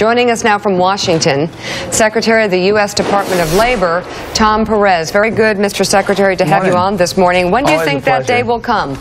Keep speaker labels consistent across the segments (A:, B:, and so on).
A: Joining us now from Washington, Secretary of the U.S. Department of Labor, Tom Perez. Very good, Mr. Secretary, to have you on this morning. When do you think that day will come?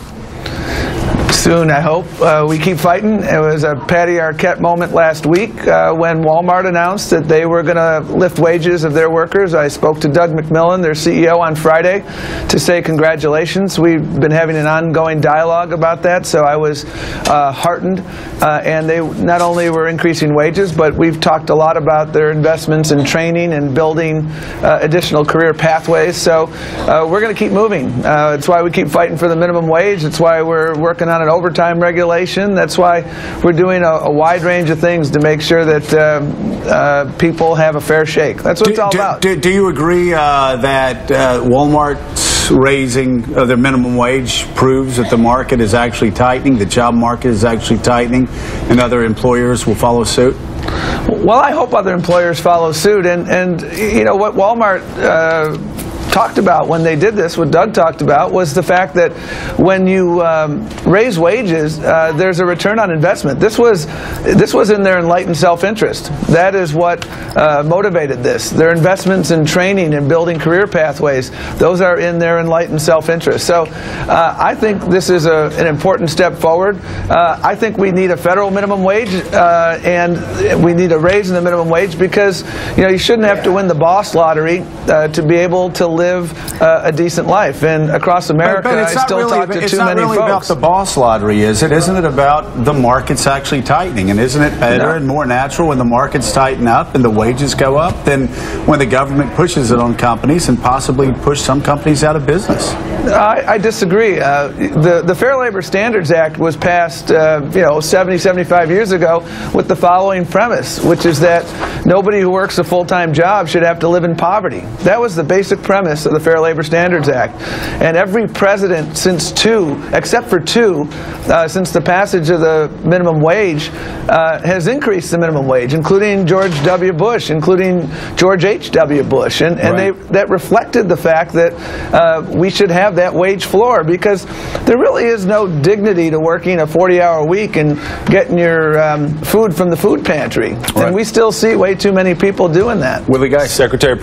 B: Soon, I hope. We keep fighting. It was a Patty Arquette moment last week when Walmart announced that they were going to lift wages of their workers. I spoke to Doug McMillon, their CEO, on Friday to say congratulations. We've been having an ongoing dialogue about that, so I was heartened. And they not only were increasing wages, but we've talked a lot about their investments in training and building additional career pathways. So we're going to keep moving. It's why we keep fighting for the minimum wage. It's why we're working on an overtime regulation. That's why we're doing a wide range of things to make sure that people have a fair shake. That's what it's all about.
C: Do you agree that Walmart's raising of their minimum wage proves that the market is actually tightening, the job market is actually tightening, and other employers will follow suit?
B: Well, I hope other employers follow suit. And you know, what Walmart talked about when they did this, what Doug talked about, was the fact that when you raise wages, there's a return on investment. This was in their enlightened self-interest. That is what motivated this. Their investments in training and building career pathways, those are in their enlightened self-interest. So I think this is an important step forward. I think we need a federal minimum wage, and we need a raise in the minimum wage because, you know, you shouldn't have to win the boss lottery to be able to live a decent life. And across America, I still talk to too many folks.
C: It's not really about the boss lottery, is it? Isn't it about the markets actually tightening? And isn't it better and more natural when the markets tighten up and the wages go up than when the government pushes it on companies and possibly push some companies out of business?
B: I disagree. The Fair Labor Standards Act was passed 70, 75 years ago with the following premise, which is that nobody who works a full-time job should have to live in poverty. That was the basic premise of the Fair Labor Standards Act. And every president since except for two, since the passage of the minimum wage, has increased the minimum wage, including George W. Bush, including George H.W. Bush. And that reflected the fact that we should have that wage floor, because there really is no dignity to working a 40-hour week and getting your food from the food pantry. And we still see way too many people doing that.
D: Secretary